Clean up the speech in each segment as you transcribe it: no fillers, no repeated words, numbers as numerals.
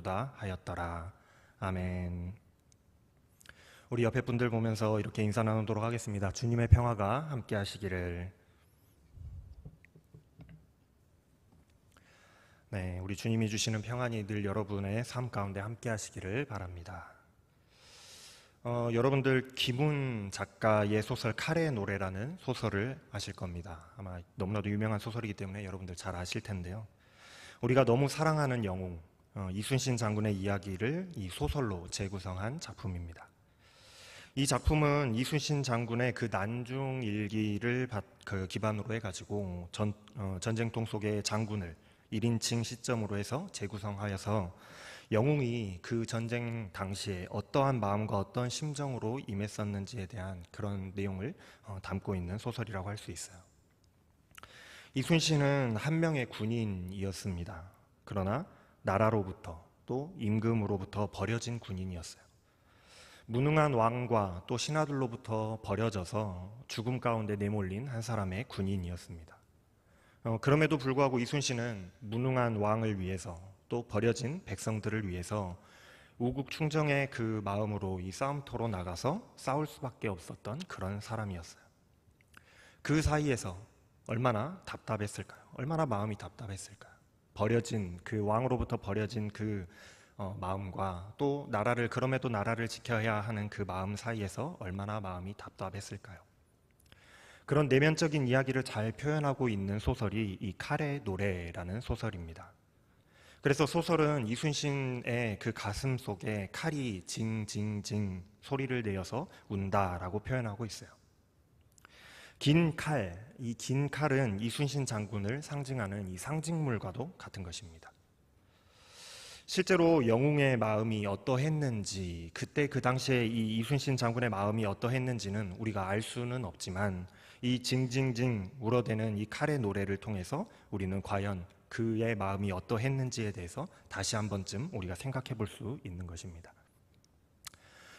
다 하였더라. 아멘. 우리 옆에 분들 보면서 이렇게 인사 나누도록 하겠습니다. 주님의 평화가 함께 하시기를. 네, 우리 주님이 주시는 평안이 늘 여러분의 삶 가운데 함께 하시기를 바랍니다. 여러분들 김훈 작가의 소설 칼의 노래라는 소설을 아실 겁니다. 아마 너무나도 유명한 소설이기 때문에 여러분들 잘 아실 텐데요. 우리가 너무 사랑하는 영웅 이순신 장군의 이야기를 이 소설로 재구성한 작품입니다. 이 작품은 이순신 장군의 그 난중 일기를 기반으로 해가지고 전쟁통 속의 장군을 1인칭 시점으로 해서 재구성하여서 영웅이 그 전쟁 당시에 어떠한 마음과 어떤 심정으로 임했었는지에 대한 그런 내용을 담고 있는 소설이라고 할 수 있어요. 이순신은 한 명의 군인이었습니다. 그러나 나라로부터 또 임금으로부터 버려진 군인이었어요. 무능한 왕과 또 신하들로부터 버려져서 죽음 가운데 내몰린 한 사람의 군인이었습니다. 그럼에도 불구하고 이순신은 무능한 왕을 위해서 또 버려진 백성들을 위해서 우국 충정의 그 마음으로 이 싸움터로 나가서 싸울 수밖에 없었던 그런 사람이었어요. 그 사이에서 얼마나 답답했을까요? 얼마나 마음이 답답했을까요? 버려진 그 왕으로부터 버려진 그 마음과 또 그럼에도 나라를 지켜야 하는 그 마음 사이에서 얼마나 마음이 답답했을까요? 그런 내면적인 이야기를 잘 표현하고 있는 소설이 이 칼의 노래라는 소설입니다. 그래서 소설은 이순신의 그 가슴 속에 칼이 징징징 소리를 내어서 운다라고 표현하고 있어요. 긴 칼은 이순신 장군을 상징하는 이 상징물과도 같은 것입니다. 실제로 영웅의 마음이 어떠했는지, 그때 그 당시에 이 이순신 장군의 마음이 어떠했는지는 우리가 알 수는 없지만 이 징징징 울어대는 이 칼의 노래를 통해서 우리는 과연 그의 마음이 어떠했는지에 대해서 다시 한 번쯤 우리가 생각해 볼 수 있는 것입니다.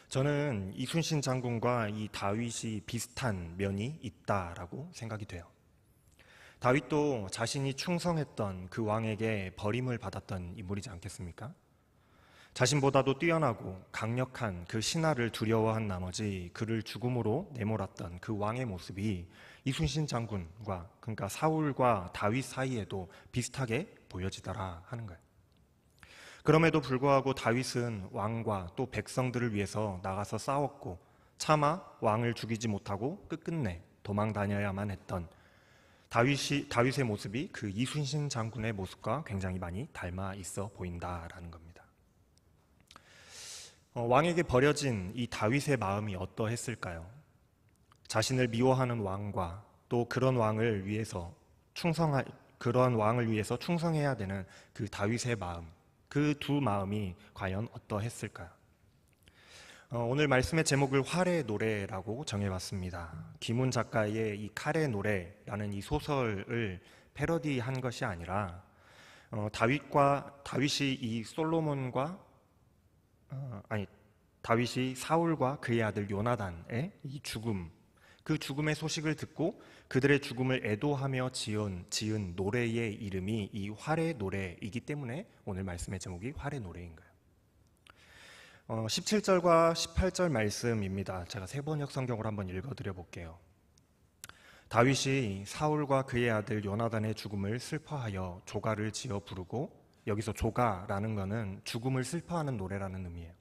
저는 이순신 장군과 이 다윗이 비슷한 면이 있다라고 생각이 돼요. 다윗도 자신이 충성했던 그 왕에게 버림을 받았던 인물이지 않겠습니까? 자신보다도 뛰어나고 강력한 그 신하를 두려워한 나머지 그를 죽음으로 내몰았던 그 왕의 모습이 이순신 장군과, 그러니까 사울과 다윗 사이에도 비슷하게 보여지더라 하는 거예요. 그럼에도 불구하고 다윗은 왕과 또 백성들을 위해서 나가서 싸웠고 차마 왕을 죽이지 못하고 끝끝내 도망 다녀야만 했던 다윗의 모습이 그 이순신 장군의 모습과 굉장히 많이 닮아 있어 보인다라는 겁니다. 왕에게 버려진 이 다윗의 마음이 어떠했을까요? 자신을 미워하는 왕과 또 그런 왕을 위해서 충성해야 되는 그 다윗의 마음, 그 두 마음이 과연 어떠했을까요? 오늘 말씀의 제목을 활의 노래라고 정해봤습니다. 김훈 작가의 이 칼의 노래라는 이 소설을 패러디한 것이 아니라 다윗이 사울과 그의 아들 요나단의 이 죽음, 그 죽음의 소식을 듣고 그들의 죽음을 애도하며 지은 노래의 이름이 이 활의 노래이기 때문에 오늘 말씀의 제목이 활의 노래인 거예요. 17절과 18절 말씀입니다. 제가 세번역 성경으로 한번 읽어드려 볼게요. 다윗이 사울과 그의 아들 요나단의 죽음을 슬퍼하여 조가를 지어 부르고, 여기서 조가라는 것은 죽음을 슬퍼하는 노래라는 의미예요.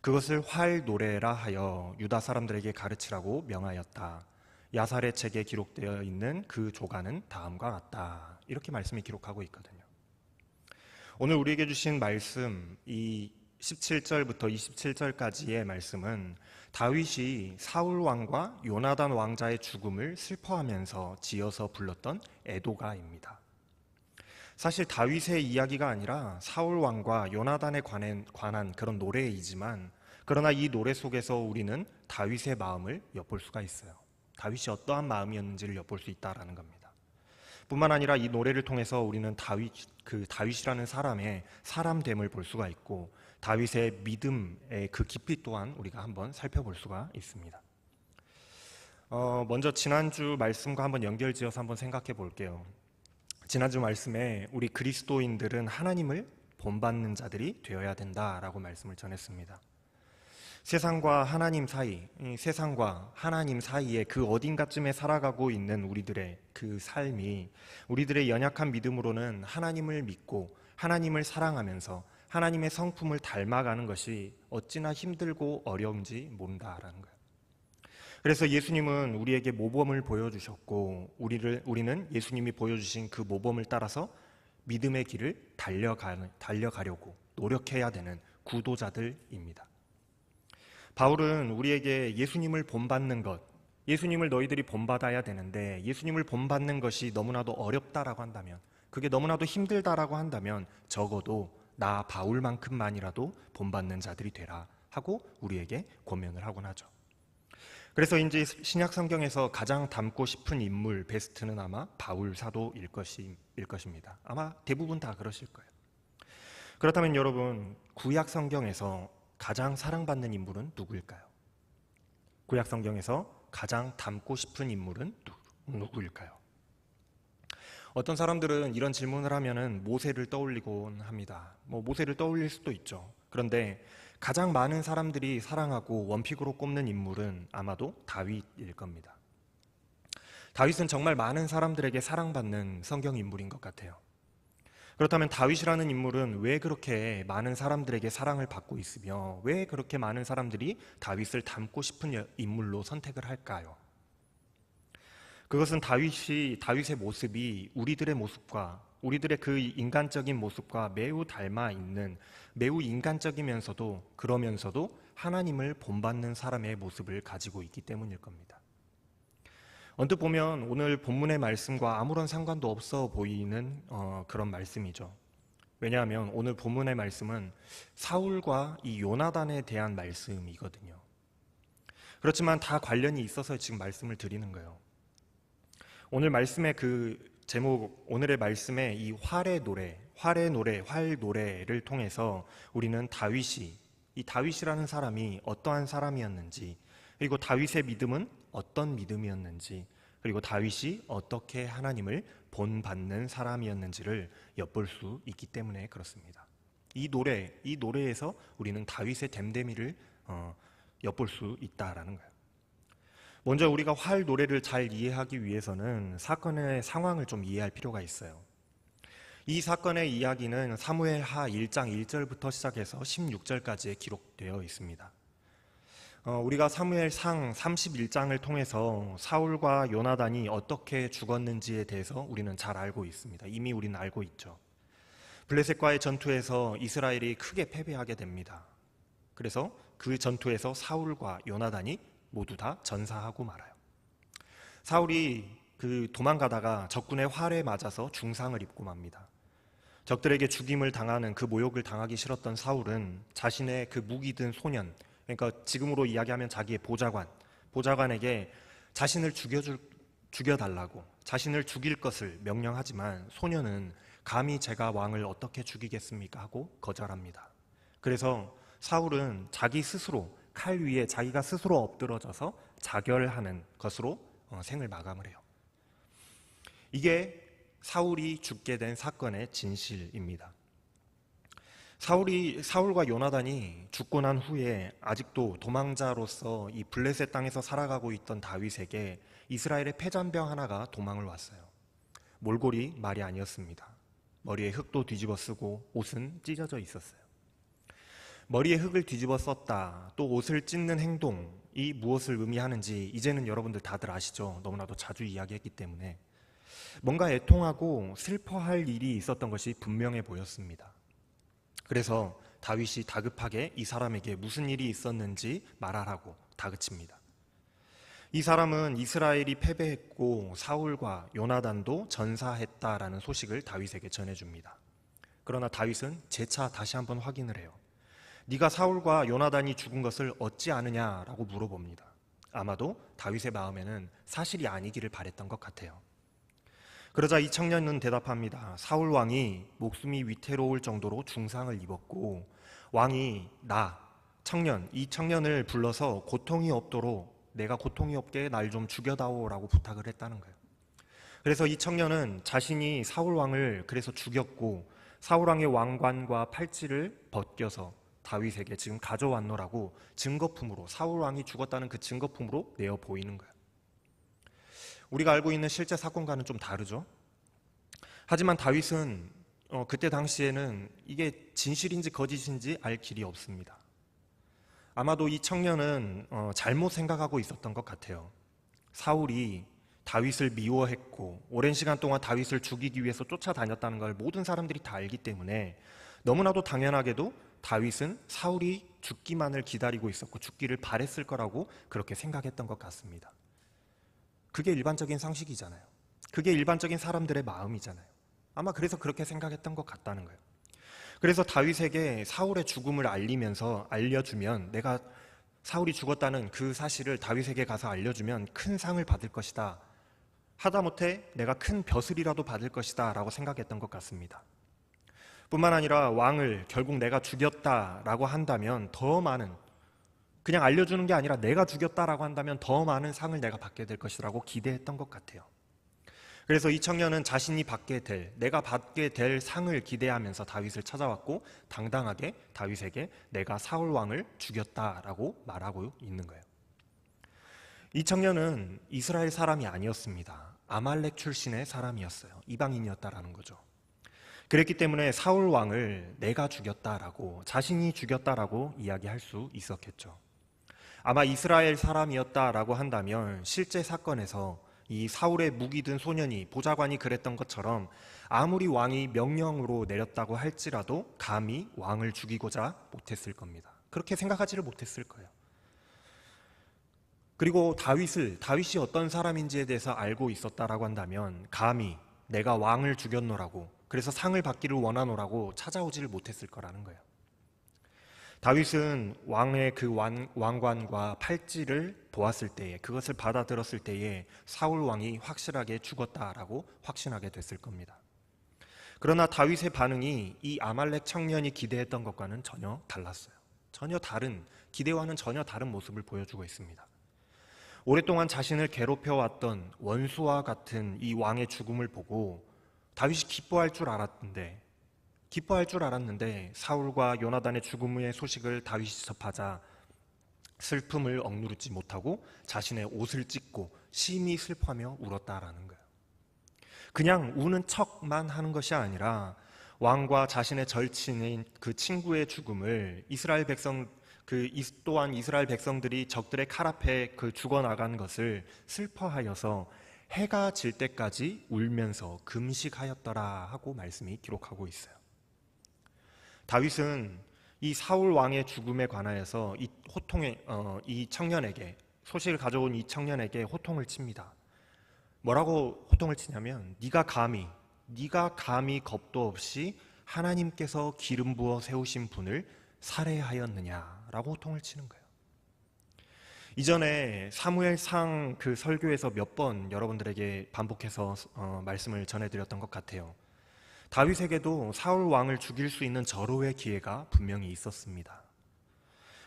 그것을 활 노래라 하여 유다 사람들에게 가르치라고 명하였다. 야살의 책에 기록되어 있는 그 조가는 다음과 같다. 이렇게 말씀이 기록하고 있거든요. 오늘 우리에게 주신 말씀, 이 17절부터 27절까지의 말씀은 다윗이 사울 왕과 요나단 왕자의 죽음을 슬퍼하면서 지어서 불렀던 애도가입니다. 사실 다윗의 이야기가 아니라 사울 왕과 요나단에 관한 그런 노래이지만, 그러나 이 노래 속에서 우리는 다윗의 마음을 엿볼 수가 있어요. 다윗이 어떠한 마음이었는지를 엿볼 수 있다라는 겁니다. 뿐만 아니라 이 노래를 통해서 우리는 다윗이라는 사람의 사람됨을 볼 수가 있고, 다윗의 믿음의 그 깊이 또한 우리가 한번 살펴볼 수가 있습니다. 먼저 지난주 말씀과 한번 연결지어서 한번 생각해 볼게요. 지난주 말씀에 우리 그리스도인들은 하나님을 본받는 자들이 되어야 된다라고 말씀을 전했습니다. 세상과 하나님 사이, 이 세상과 하나님 사이에 그 어딘가쯤에 살아가고 있는 우리들의 그 삶이 우리들의 연약한 믿음으로는 하나님을 믿고 하나님을 사랑하면서 하나님의 성품을 닮아가는 것이 어찌나 힘들고 어려운지 모른다라는 거예요. 그래서 예수님은 우리에게 모범을 보여주셨고 우리는 예수님이 보여주신 그 모범을 따라서 믿음의 길을 달려가려고 노력해야 되는 구도자들입니다. 바울은 우리에게 예수님을 본받는 것, 예수님을 너희들이 본받아야 되는데 예수님을 본받는 것이 너무나도 어렵다라고 한다면, 그게 너무나도 힘들다라고 한다면 적어도 나 바울만큼만이라도 본받는 자들이 되라 하고 우리에게 권면을 하곤 하죠. 그래서 이제 신약 성경에서 가장 닮고 싶은 인물 베스트는 아마 바울 사도일 것입니다. 아마 대부분 다 그러실 거예요. 그렇다면 여러분, 구약 성경에서 가장 사랑받는 인물은 누구일까요? 구약 성경에서 가장 닮고 싶은 인물은 누구일까요? 어떤 사람들은 이런 질문을 하면은 모세를 떠올리곤 합니다. 모세를 떠올릴 수도 있죠. 그런데 가장 많은 사람들이 사랑하고 원픽으로 꼽는 인물은 아마도 다윗일 겁니다. 다윗은 정말 많은 사람들에게 사랑받는 성경 인물인 것 같아요. 그렇다면 다윗이라는 인물은 왜 그렇게 많은 사람들에게 사랑을 받고 있으며 왜 그렇게 많은 사람들이 다윗을 닮고 싶은 인물로 선택을 할까요? 그것은 다윗의 모습이 우리들의 모습과 우리들의 그 인간적인 모습과 매우 닮아 있는, 매우 인간적이면서도 그러면서도 하나님을 본받는 사람의 모습을 가지고 있기 때문일 겁니다. 언뜻 보면 오늘 본문의 말씀과 아무런 상관도 없어 보이는 그런 말씀이죠. 왜냐하면 오늘 본문의 말씀은 사울과 이 요나단에 대한 말씀이거든요. 그렇지만 다 관련이 있어서 지금 말씀을 드리는 거예요. 오늘 말씀의 그 제목, 오늘의 말씀의 이 활 노래를 통해서 우리는 이 다윗이라는 사람이 어떠한 사람이었는지, 그리고 다윗의 믿음은 어떤 믿음이었는지, 그리고 다윗이 어떻게 하나님을 본받는 사람이었는지를 엿볼 수 있기 때문에 그렇습니다. 이 노래에서 우리는 다윗의 됨됨이를 엿볼 수 있다라는 거예요. 먼저 우리가 활 노래를 잘 이해하기 위해서는 사건의 상황을 좀 이해할 필요가 있어요. 이 사건의 이야기는 사무엘하 1장 1절부터 시작해서 16절까지에 기록되어 있습니다. 우리가 사무엘상 31장을 통해서 사울과 요나단이 어떻게 죽었는지에 대해서 우리는 잘 알고 있습니다. 이미 우리는 알고 있죠. 블레셋과의 전투에서 이스라엘이 크게 패배하게 됩니다. 그래서 그 전투에서 사울과 요나단이 모두 다 전사하고 말아요. 사울이 도망가다가 적군의 활에 맞아서 중상을 입고 맙니다. 적들에게 죽임을 당하는 그 모욕을 당하기 싫었던 사울은 자신의 그 무기 든 소년, 그러니까 지금으로 이야기하면 자기의 보좌관에게 자신을 죽여달라고, 자신을 죽일 것을 명령하지만 소년은 감히 제가 왕을 어떻게 죽이겠습니까 하고 거절합니다. 그래서 사울은 자기 스스로 칼 위에 자기가 스스로 엎드러져서 자결하는 것으로 생을 마감을 해요. 이게 사울이 죽게 된 사건의 진실입니다. 사울과 요나단이 죽고 난 후에 아직도 도망자로서 이 블레셋 땅에서 살아가고 있던 다윗에게 이스라엘의 패잔병 하나가 도망을 왔어요. 몰골이 말이 아니었습니다. 머리에 흙도 뒤집어 쓰고 옷은 찢어져 있었어요. 머리에 흙을 뒤집어 썼다, 또 옷을 찢는 행동이 무엇을 의미하는지 이제는 여러분들 다들 아시죠? 너무나도 자주 이야기했기 때문에. 뭔가 애통하고 슬퍼할 일이 있었던 것이 분명해 보였습니다. 그래서 다윗이 다급하게 이 사람에게 무슨 일이 있었는지 말하라고 다그칩니다. 이 사람은 이스라엘이 패배했고 사울과 요나단도 전사했다라는 소식을 다윗에게 전해줍니다. 그러나 다윗은 재차 다시 한번 확인을 해요. 네가 사울과 요나단이 죽은 것을 어찌 아느냐라고 물어봅니다. 아마도 다윗의 마음에는 사실이 아니기를 바랬던 것 같아요. 그러자 이 청년은 대답합니다. 사울 왕이 목숨이 위태로울 정도로 중상을 입었고 왕이 이 청년을 불러서 고통이 없도록 내가 고통이 없게 날 좀 죽여다오라고 부탁을 했다는 거예요. 그래서 이 청년은 자신이 사울 왕을 그래서 죽였고 사울 왕의 왕관과 팔찌를 벗겨서 다윗에게 지금 가져왔노라고 증거품으로, 사울 왕이 죽었다는 그 증거품으로 내어 보이는 거예요. 우리가 알고 있는 실제 사건과는 좀 다르죠. 하지만 다윗은 그때 당시에는 이게 진실인지 거짓인지 알 길이 없습니다. 아마도 이 청년은 잘못 생각하고 있었던 것 같아요. 사울이 다윗을 미워했고 오랜 시간 동안 다윗을 죽이기 위해서 쫓아다녔다는 걸 모든 사람들이 다 알기 때문에 너무나도 당연하게도 다윗은 사울이 죽기만을 기다리고 있었고 죽기를 바랬을 거라고 그렇게 생각했던 것 같습니다. 그게 일반적인 상식이잖아요. 그게 일반적인 사람들의 마음이잖아요. 아마 그래서 그렇게 생각했던 것 같다는 거예요. 그래서 다윗에게 사울의 죽음을 알려주면, 내가 사울이 죽었다는 그 사실을 다윗에게 가서 알려주면 큰 상을 받을 것이다, 하다못해 내가 큰 벼슬이라도 받을 것이다 라고 생각했던 것 같습니다. 뿐만 아니라 왕을 결국 내가 죽였다라고 한다면 더 많은, 그냥 알려주는 게 아니라 내가 죽였다라고 한다면 더 많은 상을 내가 받게 될 것이라고 기대했던 것 같아요. 그래서 이 청년은 내가 받게 될 상을 기대하면서 다윗을 찾아왔고 당당하게 다윗에게 내가 사울 왕을 죽였다라고 말하고 있는 거예요. 이 청년은 이스라엘 사람이 아니었습니다. 아말렉 출신의 사람이었어요. 이방인이었다라는 거죠. 그랬기 때문에 사울 왕을 내가 죽였다라고, 자신이 죽였다라고 이야기할 수 있었겠죠. 아마 이스라엘 사람이었다라고 한다면 실제 사건에서 이 사울의 무기 든 소년이, 보좌관이 그랬던 것처럼 아무리 왕이 명령으로 내렸다고 할지라도 감히 왕을 죽이고자 못했을 겁니다. 그렇게 생각하지를 못했을 거예요. 그리고 다윗이 어떤 사람인지에 대해서 알고 있었다라고 한다면 감히 내가 왕을 죽였노라고, 그래서 상을 받기를 원하노라고 찾아오지를 못했을 거라는 거예요. 다윗은 왕의 그 왕관과 팔찌를 보았을 때에, 그것을 받아들었을 때에 사울 왕이 확실하게 죽었다라고 확신하게 됐을 겁니다. 그러나 다윗의 반응이 이 아말렉 청년이 기대했던 것과는 전혀 달랐어요. 기대와는 전혀 다른 모습을 보여주고 있습니다. 오랫동안 자신을 괴롭혀왔던 원수와 같은 이 왕의 죽음을 보고 다윗이 기뻐할 줄 알았는데 사울과 요나단의 죽음의 소식을 다윗이 접하자 슬픔을 억누르지 못하고 자신의 옷을 찢고 심히 슬퍼하며 울었다라는 거예요. 그냥 우는 척만 하는 것이 아니라 왕과 자신의 절친인 그 친구의 죽음을 또한 이스라엘 백성들이 적들의 칼 앞에 죽어나간 것을 슬퍼하여서 해가 질 때까지 울면서 금식하였더라 하고 말씀이 기록하고 있어요. 다윗은 이 사울 왕의 죽음에 관하여서 이 청년에게, 소식을 가져온 이 청년에게 호통을 칩니다. 뭐라고 호통을 치냐면 네가 감히 겁도 없이 하나님께서 기름 부어 세우신 분을 살해하였느냐라고 호통을 치는 거예요. 이전에 사무엘상 그 설교에서 몇 번 여러분들에게 반복해서 말씀을 전해드렸던 것 같아요. 다윗에게도 사울 왕을 죽일 수 있는 절호의 기회가 분명히 있었습니다.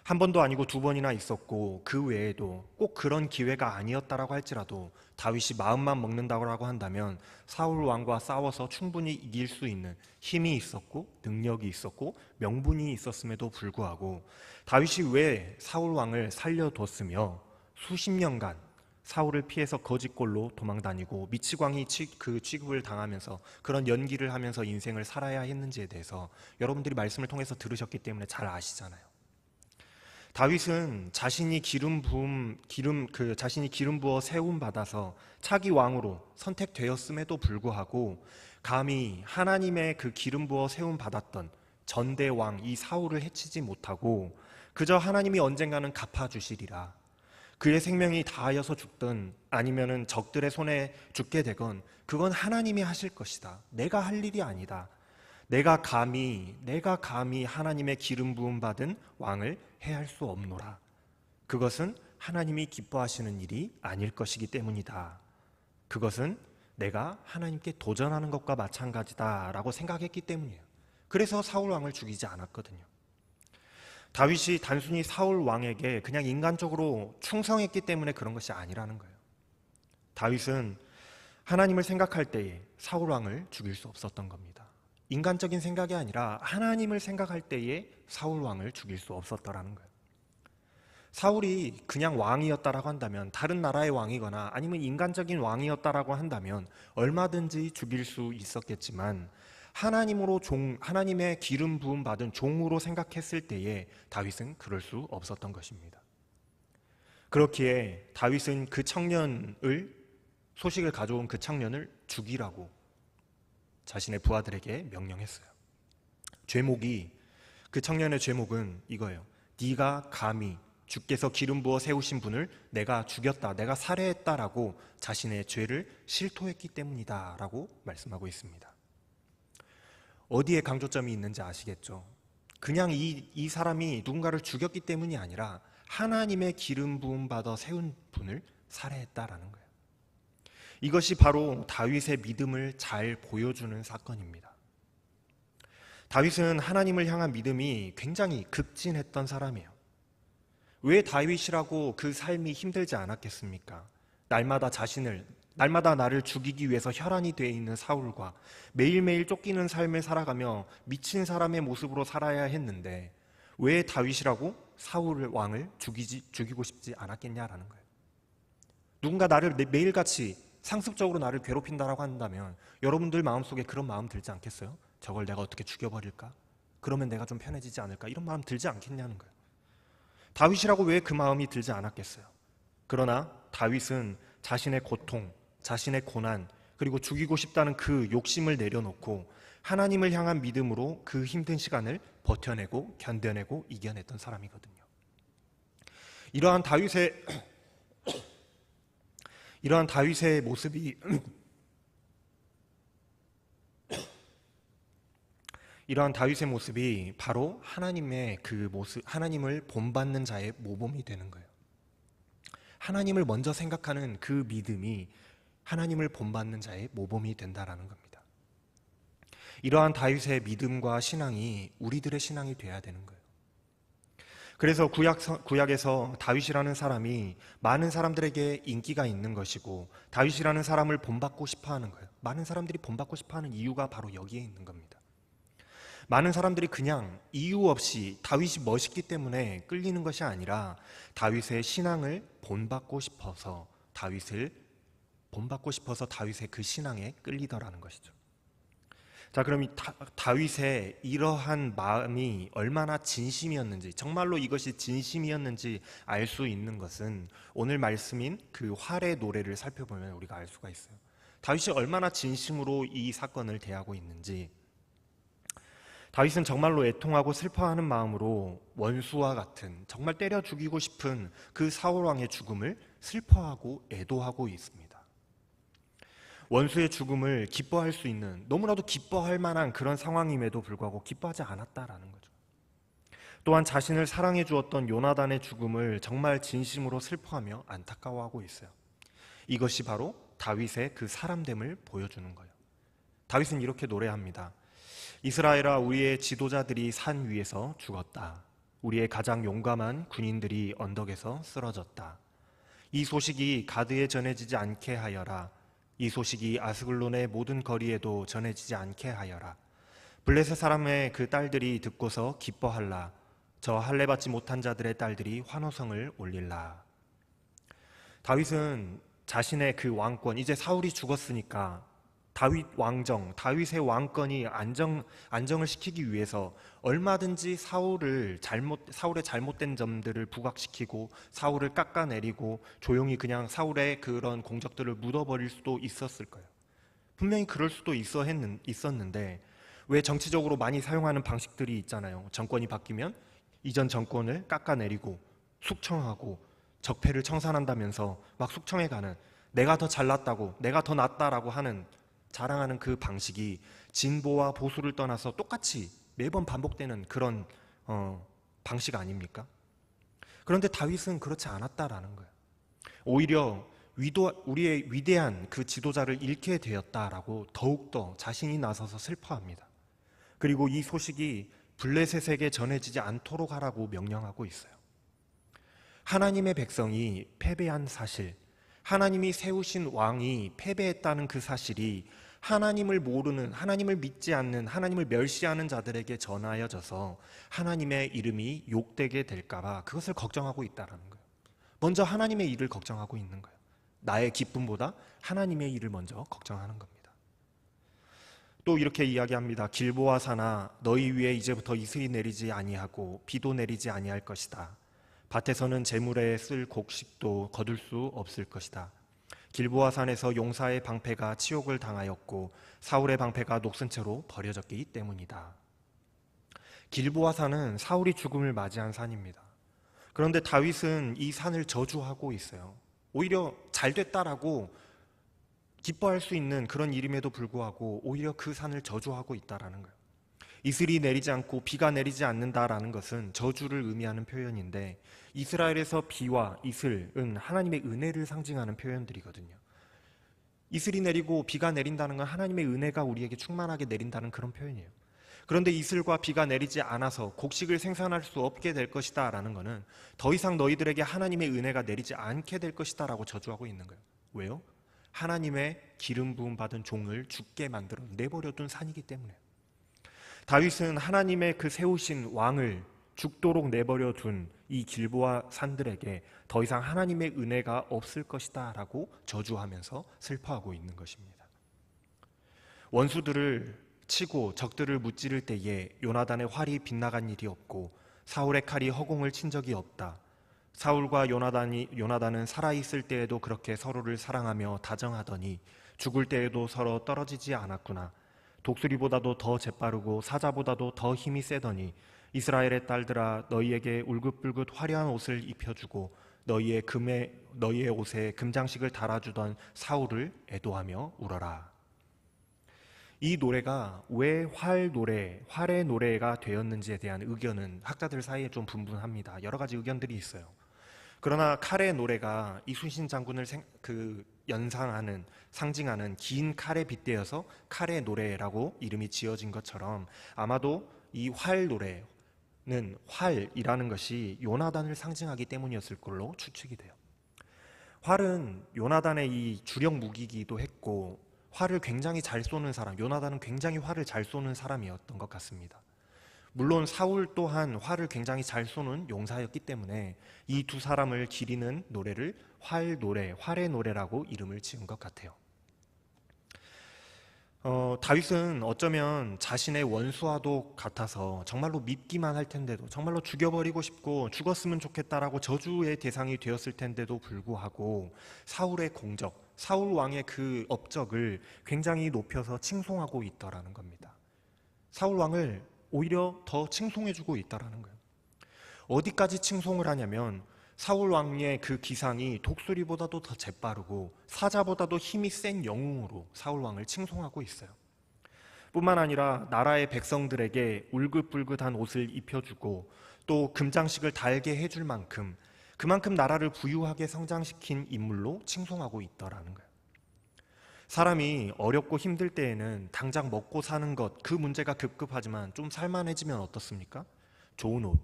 한 번도 아니고 두 번이나 있었고 그 외에도 꼭 그런 기회가 아니었다라고 할지라도 다윗이 마음만 먹는다고 한다면 사울 왕과 싸워서 충분히 이길 수 있는 힘이 있었고 능력이 있었고 명분이 있었음에도 불구하고 다윗이 왜 사울 왕을 살려뒀으며 수십 년간 사울을 피해서 거짓골로 도망다니고 미치광이 그 취급을 당하면서 그런 연기를 하면서 인생을 살아야 했는지에 대해서 여러분들이 말씀을 통해서 들으셨기 때문에 잘 아시잖아요. 다윗은 자신이 기름 부어 세움 받아서 차기 왕으로 선택되었음에도 불구하고 감히 하나님의 그 기름 부어 세움 받았던 전대 왕 이 사울을 해치지 못하고 그저 하나님이 언젠가는 갚아주시리라, 그의 생명이 다하여서 죽든 아니면은 적들의 손에 죽게 되건 그건 하나님이 하실 것이다, 내가 할 일이 아니다, 내가 감히 하나님의 기름 부음 받은 왕을 해할 수 없노라, 그것은 하나님이 기뻐하시는 일이 아닐 것이기 때문이다, 그것은 내가 하나님께 도전하는 것과 마찬가지다 라고 생각했기 때문이에요. 그래서 사울 왕을 죽이지 않았거든요. 다윗이 단순히 사울 왕에게 그냥 인간적으로 충성했기 때문에 그런 것이 아니라는 거예요. 다윗은 하나님을 생각할 때에 사울 왕을 죽일 수 없었던 겁니다. 인간적인 생각이 아니라 하나님을 생각할 때에 사울 왕을 죽일 수 없었더라는 거예요. 사울이 그냥 왕이었다라고 한다면, 다른 나라의 왕이거나 아니면 인간적인 왕이었다라고 한다면 얼마든지 죽일 수 있었겠지만, 하나님의 기름 부음 받은 종으로 생각했을 때에 다윗은 그럴 수 없었던 것입니다. 그렇기에 다윗은 소식을 가져온 그 청년을 죽이라고 자신의 부하들에게 명령했어요. 그 청년의 죄목은 이거예요. 네가 감히 주께서 기름 부어 세우신 분을 내가 죽였다, 내가 살해했다라고 자신의 죄를 실토했기 때문이다 라고 말씀하고 있습니다. 어디에 강조점이 있는지 아시겠죠? 그냥 이 사람이 누군가를 죽였기 때문이 아니라 하나님의 기름 부음 받아 세운 분을 살해했다라는 거예요. 이것이 바로 다윗의 믿음을 잘 보여주는 사건입니다. 다윗은 하나님을 향한 믿음이 굉장히 극진했던 사람이에요. 왜 다윗이라고 그 삶이 힘들지 않았겠습니까? 날마다 나를 죽이기 위해서 혈안이 되어 있는 사울과 매일매일 쫓기는 삶을 살아가며 미친 사람의 모습으로 살아야 했는데 왜 다윗이라고 사울 왕을 죽이고 싶지 않았겠냐라는 거예요. 누군가 나를 매일같이 상습적으로 나를 괴롭힌다라고 한다면 여러분들 마음속에 그런 마음 들지 않겠어요? 저걸 내가 어떻게 죽여버릴까? 그러면 내가 좀 편해지지 않을까? 이런 마음 들지 않겠냐는 거예요. 다윗이라고 왜 그 마음이 들지 않았겠어요? 그러나 다윗은 자신의 고통, 자신의 고난, 그리고 죽이고 싶다는 그 욕심을 내려놓고 하나님을 향한 믿음으로 그 힘든 시간을 버텨내고 견뎌내고 이겨냈던 사람이거든요. 이러한 다윗의 모습이 바로 하나님의 그 모습, 하나님을 본받는 자의 모범이 되는 거예요. 하나님을 먼저 생각하는 그 믿음이 하나님을 본받는 자의 모범이 된다라는 겁니다. 이러한 다윗의 믿음과 신앙이 우리들의 신앙이 돼야 되는 거예요. 그래서 구약에서 다윗이라는 사람이 많은 사람들에게 인기가 있는 것이고 다윗이라는 사람을 본받고 싶어하는 거예요. 많은 사람들이 본받고 싶어하는 이유가 바로 여기에 있는 겁니다. 많은 사람들이 그냥 이유 없이 다윗이 멋있기 때문에 끌리는 것이 아니라 다윗의 신앙을 본받고 싶어서 다윗의 그 신앙에 끌리더라는 것이죠. 자, 그럼 다윗의 이러한 마음이 얼마나 진심이었는지, 정말로 이것이 진심이었는지 알 수 있는 것은 오늘 말씀인 그 활의 노래를 살펴보면 우리가 알 수가 있어요. 다윗이 얼마나 진심으로 이 사건을 대하고 있는지. 다윗은 정말로 애통하고 슬퍼하는 마음으로 원수와 같은, 정말 때려 죽이고 싶은 그 사울 왕의 죽음을 슬퍼하고 애도하고 있습니다. 원수의 죽음을 기뻐할 수 있는, 너무나도 기뻐할 만한 그런 상황임에도 불구하고 기뻐하지 않았다라는 거죠. 또한 자신을 사랑해 주었던 요나단의 죽음을 정말 진심으로 슬퍼하며 안타까워하고 있어요. 이것이 바로 다윗의 그 사람됨을 보여주는 거예요. 다윗은 이렇게 노래합니다. 이스라엘아, 우리의 지도자들이 산 위에서 죽었다. 우리의 가장 용감한 군인들이 언덕에서 쓰러졌다. 이 소식이 가드에 전해지지 않게 하여라. 이 소식이 아스글론의 모든 거리에도 전해지지 않게 하여라. 블레셋 사람의 그 딸들이 듣고서 기뻐할라. 저 할례받지 못한 자들의 딸들이 환호성을 올릴라. 다윗은 자신의 그 왕권, 이제 사울이 죽었으니까 다윗의 왕권이 안정을 시키기 위해서 얼마든지 사울의 잘못된 점들을 부각시키고 사울을 깎아내리고 조용히 그냥 사울의 그런 공적들을 묻어버릴 수도 있었을 거예요. 분명히 그럴 수도 있었는데 왜 정치적으로 많이 사용하는 방식들이 있잖아요. 정권이 바뀌면 이전 정권을 깎아내리고 숙청하고 적폐를 청산한다면서 막 숙청해가는, 내가 더 잘났다고, 내가 더 낫다라고 자랑하는 그 방식이 진보와 보수를 떠나서 똑같이 매번 반복되는 그런 방식 아닙니까? 그런데 다윗은 그렇지 않았다라는 거예요. 오히려 우리의 위대한 그 지도자를 잃게 되었다라고 더욱더 자신이 나서서 슬퍼합니다. 그리고 이 소식이 블레셋에게 전해지지 않도록 하라고 명령하고 있어요. 하나님의 백성이 패배한 사실, 하나님이 세우신 왕이 패배했다는 그 사실이 하나님을 모르는, 하나님을 믿지 않는, 하나님을 멸시하는 자들에게 전하여져서 하나님의 이름이 욕되게 될까봐 그것을 걱정하고 있다는 거예요. 먼저 하나님의 일을 걱정하고 있는 거예요. 나의 기쁨보다 하나님의 일을 먼저 걱정하는 겁니다. 또 이렇게 이야기합니다. 길보아 산아, 너희 위에 이제부터 이슬이 내리지 아니하고 비도 내리지 아니할 것이다. 밭에서는 재물에 쓸 곡식도 거둘 수 없을 것이다. 길보아 산에서 용사의 방패가 치욕을 당하였고 사울의 방패가 녹슨 채로 버려졌기 때문이다. 길보아 산은 사울이 죽음을 맞이한 산입니다. 그런데 다윗은 이 산을 저주하고 있어요. 오히려 잘 됐다라고 기뻐할 수 있는 그런 일임에도 불구하고 오히려 그 산을 저주하고 있다라는 거예요. 이슬이 내리지 않고 비가 내리지 않는다라는 것은 저주를 의미하는 표현인데, 이스라엘에서 비와 이슬은 하나님의 은혜를 상징하는 표현들이거든요. 이슬이 내리고 비가 내린다는 건 하나님의 은혜가 우리에게 충만하게 내린다는 그런 표현이에요. 그런데 이슬과 비가 내리지 않아서 곡식을 생산할 수 없게 될 것이다 라는 것은 더 이상 너희들에게 하나님의 은혜가 내리지 않게 될 것이다 라고 저주하고 있는 거예요. 왜요? 하나님의 기름 부음 받은 종을 죽게 만들어 내버려 둔 산이기 때문에. 다윗은 하나님의 그 세우신 왕을 죽도록 내버려 둔 이 길보아 산들에게 더 이상 하나님의 은혜가 없을 것이다 라고 저주하면서 슬퍼하고 있는 것입니다. 원수들을 치고 적들을 무찌를 때에 요나단의 활이 빗나간 일이 없고 사울의 칼이 허공을 친 적이 없다. 사울과 요나단은 살아있을 때에도 그렇게 서로를 사랑하며 다정하더니 죽을 때에도 서로 떨어지지 않았구나. 독수리보다도 더 재빠르고 사자보다도 더 힘이 세더니 이스라엘의 딸들아, 너희에게 울긋불긋 화려한 옷을 입혀주고 너희의 옷에 금장식을 달아주던 사울을 애도하며 울어라. 이 노래가 왜 활의 노래가 되었는지에 대한 의견은 학자들 사이에 좀 분분합니다. 여러 가지 의견들이 있어요. 그러나 칼의 노래가 이순신 장군을 상징하는 긴 칼에 빗대어서 칼의 노래라고 이름이 지어진 것처럼 아마도 이 활 노래는 활이라는 것이 요나단을 상징하기 때문이었을 걸로 추측이 돼요. 활은 요나단의 이 주력 무기이기도 했고 활을 굉장히 잘 쏘는 사람, 요나단은 굉장히 활을 잘 쏘는 사람이었던 것 같습니다. 물론 사울 또한 활을 굉장히 잘 쏘는 용사였기 때문에 이 두 사람을 기리는 노래를 활의 노래라고 이름을 지은 것 같아요. 다윗은 어쩌면 자신의 원수와도 같아서 정말로 밉기만 할 텐데도, 정말로 죽여버리고 싶고 죽었으면 좋겠다라고 저주의 대상이 되었을 텐데도 불구하고 사울의 공적, 사울 왕의 그 업적을 굉장히 높여서 칭송하고 있더라는 겁니다. 사울 왕을 오히려 더 칭송해주고 있다라는 거예요. 어디까지 칭송을 하냐면 사울 왕의 그 기상이 독수리보다도 더 재빠르고 사자보다도 힘이 센 영웅으로 사울 왕을 칭송하고 있어요. 뿐만 아니라 나라의 백성들에게 울긋불긋한 옷을 입혀주고 또 금장식을 달게 해줄 만큼 그만큼 나라를 부유하게 성장시킨 인물로 칭송하고 있더라는 거예요. 사람이 어렵고 힘들 때에는 당장 먹고 사는 것, 그 문제가 급급하지만 좀 살만해지면 어떻습니까? 좋은 옷,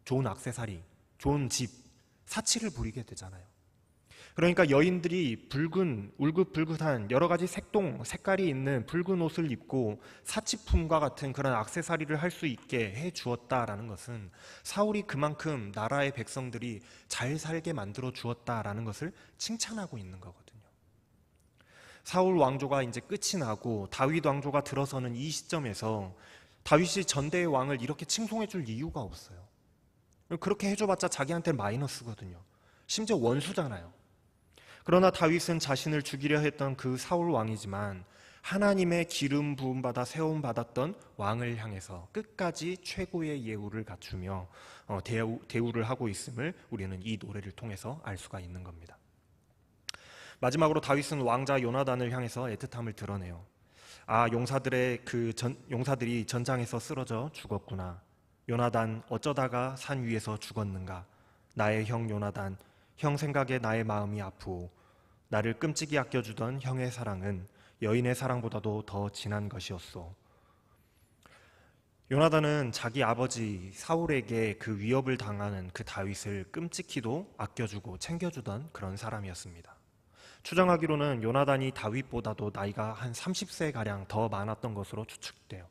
좋은 액세서리, 좋은 집, 사치를 부리게 되잖아요. 그러니까 여인들이 울긋불긋한 여러 가지 색깔이 있는 붉은 옷을 입고 사치품과 같은 그런 액세서리를 할 수 있게 해 주었다라는 것은 사울이 그만큼 나라의 백성들이 잘 살게 만들어 주었다라는 것을 칭찬하고 있는 거거든요. 사울 왕조가 이제 끝이 나고 다윗 왕조가 들어서는 이 시점에서 다윗이 전대의 왕을 이렇게 칭송해 줄 이유가 없어요. 그렇게 해줘봤자 자기한테는 마이너스거든요. 심지어 원수잖아요. 그러나 다윗은 자신을 죽이려 했던 그 사울 왕이지만 하나님의 기름 부음 받아 세움 받았던 왕을 향해서 끝까지 최고의 예우를 갖추며 대우를 하고 있음을 우리는 이 노래를 통해서 알 수가 있는 겁니다. 마지막으로 다윗은 왕자 요나단을 향해서 애틋함을 드러내요. 용사들이 전장에서 쓰러져 죽었구나. 요나단, 어쩌다가 산 위에서 죽었는가. 나의 형 요나단, 형 생각에 나의 마음이 아프오. 나를 끔찍이 아껴주던 형의 사랑은 여인의 사랑보다도 더 진한 것이었소. 요나단은 자기 아버지 사울에게 그 위협을 당하는 그 다윗을 끔찍히도 아껴주고 챙겨주던 그런 사람이었습니다. 추정하기로는 요나단이 다윗보다도 나이가 한 30세가량 더 많았던 것으로 추측돼요.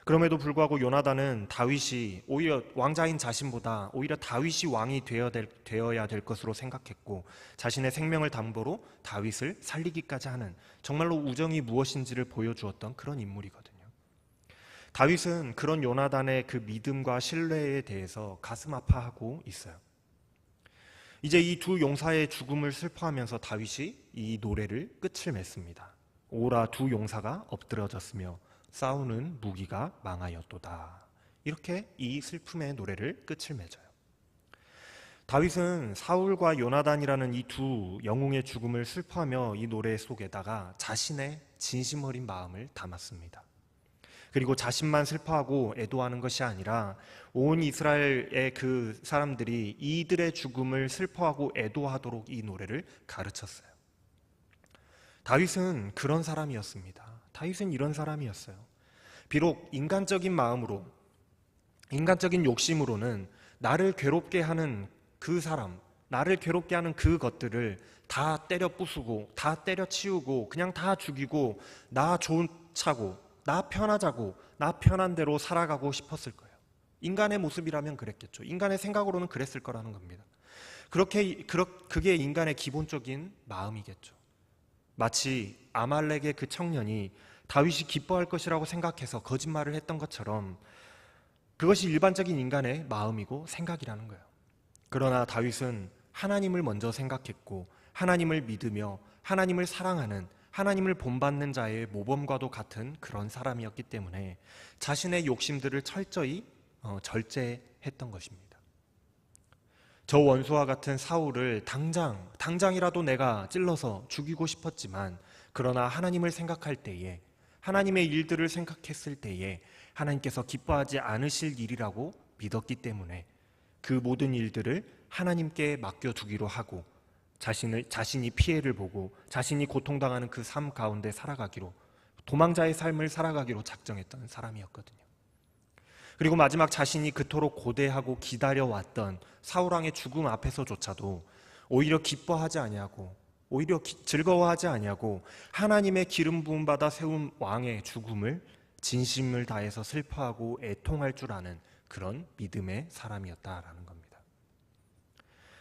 그럼에도 불구하고 요나단은 다윗이 오히려 왕자인 자신보다 오히려 다윗이 왕이 되어야 될 것으로 생각했고, 자신의 생명을 담보로 다윗을 살리기까지 하는, 정말로 우정이 무엇인지를 보여주었던 그런 인물이거든요. 다윗은 그런 요나단의 그 믿음과 신뢰에 대해서 가슴 아파하고 있어요. 이제 이 두 용사의 죽음을 슬퍼하면서 다윗이 이 노래를 끝을 맺습니다. 오라 두 용사가 엎드러졌으며 싸우는 무기가 망하였도다. 이렇게 이 슬픔의 노래를 끝을 맺어요. 다윗은 사울과 요나단이라는 이 두 영웅의 죽음을 슬퍼하며 이 노래 속에다가 자신의 진심 어린 마음을 담았습니다. 그리고 자신만 슬퍼하고 애도하는 것이 아니라 온 이스라엘의 그 사람들이 이들의 죽음을 슬퍼하고 애도하도록 이 노래를 가르쳤어요. 다윗은 그런 사람이었습니다. 다윗은 이런 사람이었어요. 비록 인간적인 마음으로, 인간적인 욕심으로는 나를 괴롭게 하는 그 사람, 나를 괴롭게 하는 그 것들을 다 때려 부수고, 다 때려치우고, 그냥 다 죽이고, 나 좋차고, 나 편하자고, 나 편한 대로 살아가고 싶었을 거예요. 인간의 모습이라면 그랬겠죠. 인간의 생각으로는 그랬을 거라는 겁니다. 그게 인간의 기본적인 마음이겠죠. 마치 아말렉의 그 청년이 다윗이 기뻐할 것이라고 생각해서 거짓말을 했던 것처럼 그것이 일반적인 인간의 마음이고 생각이라는 거예요. 그러나 다윗은 하나님을 먼저 생각했고, 하나님을 믿으며 하나님을 사랑하는, 하나님을 본받는 자의 모범과도 같은 그런 사람이었기 때문에 자신의 욕심들을 철저히 절제했던 것입니다. 저 원수와 같은 사울을 당장이라도 내가 찔러서 죽이고 싶었지만, 그러나 하나님을 생각할 때에, 하나님의 일들을 생각했을 때에 하나님께서 기뻐하지 않으실 일이라고 믿었기 때문에 그 모든 일들을 하나님께 맡겨두기로 하고, 자신이 피해를 보고 자신이 고통당하는 그 삶 가운데 살아가기로, 도망자의 삶을 살아가기로 작정했던 사람이었거든요. 그리고 마지막 자신이 그토록 고대하고 기다려왔던 사울왕의 죽음 앞에서조차도 오히려 기뻐하지 아니하고, 오히려 즐거워하지 아니하고 하나님의 기름 부음 받아 세운 왕의 죽음을 진심을 다해서 슬퍼하고 애통할 줄 아는 그런 믿음의 사람이었다라는 겁니다.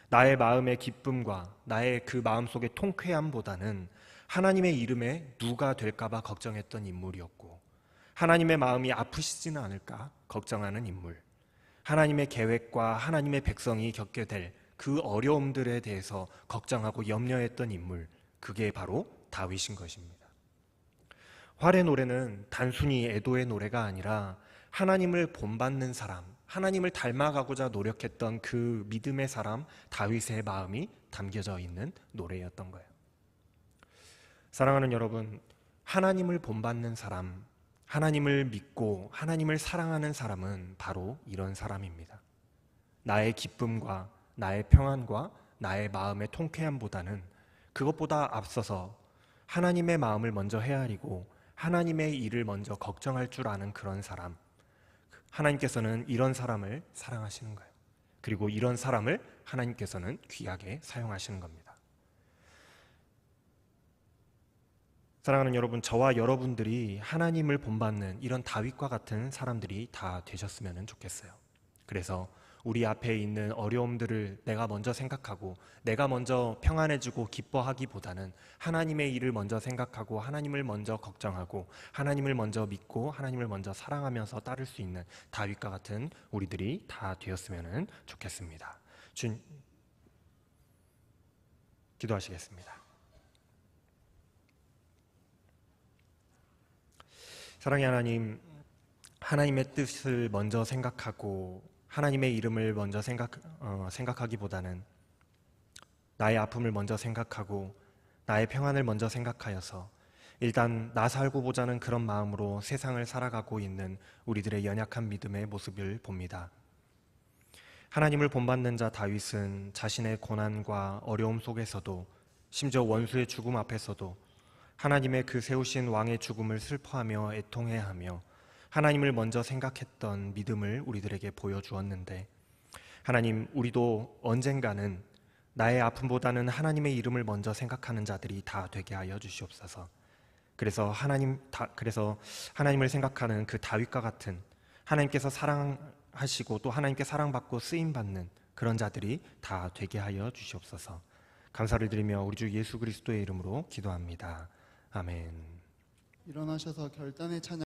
나의 마음의 기쁨과 나의 그 마음속의 통쾌함보다는 하나님의 이름에 누가 될까봐 걱정했던 인물이었고, 하나님의 마음이 아프시지는 않을까 걱정하는 인물, 하나님의 계획과 하나님의 백성이 겪게 될 그 어려움들에 대해서 걱정하고 염려했던 인물, 그게 바로 다윗인 것입니다. 활의 노래는 단순히 애도의 노래가 아니라 하나님을 본받는 사람, 하나님을 닮아가고자 노력했던 그 믿음의 사람 다윗의 마음이 담겨져 있는 노래였던 거예요. 사랑하는 여러분, 하나님을 본받는 사람, 하나님을 믿고 하나님을 사랑하는 사람은 바로 이런 사람입니다. 나의 기쁨과 나의 평안과 나의 마음의 통쾌함보다는, 그것보다 앞서서 하나님의 마음을 먼저 헤아리고 하나님의 일을 먼저 걱정할 줄 아는 그런 사람, 하나님께서는 이런 사람을 사랑하시는 거예요. 그리고 이런 사람을 하나님께서는 귀하게 사용하시는 겁니다. 사랑하는 여러분, 저와 여러분들이 하나님을 본받는 이런 다윗과 같은 사람들이 다 되셨으면 좋겠어요. 그래서 우리 앞에 있는 어려움들을 내가 먼저 생각하고 내가 먼저 평안해지고 기뻐하기보다는 하나님의 일을 먼저 생각하고 하나님을 먼저 걱정하고 하나님을 먼저 믿고 하나님을 먼저 사랑하면서 따를 수 있는 다윗과 같은 우리들이 다 되었으면 좋겠습니다. 기도하시겠습니다. 사랑의 하나님, 하나님의 뜻을 먼저 생각하고 하나님의 이름을 먼저 생각하기보다는 나의 아픔을 먼저 생각하고 나의 평안을 먼저 생각하여서 일단 나 살고 보자는 그런 마음으로 세상을 살아가고 있는 우리들의 연약한 믿음의 모습을 봅니다. 하나님을 본받는 자 다윗은 자신의 고난과 어려움 속에서도, 심지어 원수의 죽음 앞에서도 하나님의 그 세우신 왕의 죽음을 슬퍼하며 애통해하며 하나님을 먼저 생각했던 믿음을 우리들에게 보여주었는데, 하나님, 우리도 언젠가는 나의 아픔보다는 하나님의 이름을 먼저 생각하는 자들이 다 되게 하여 주시옵소서. 그래서 하나님을 생각하는 그 다윗과 같은, 하나님께서 사랑하시고 또 하나님께 사랑받고 쓰임 받는 그런 자들이 다 되게 하여 주시옵소서. 감사를 드리며 우리 주 예수 그리스도의 이름으로 기도합니다. 아멘. 일어나셔서 결단의 찬양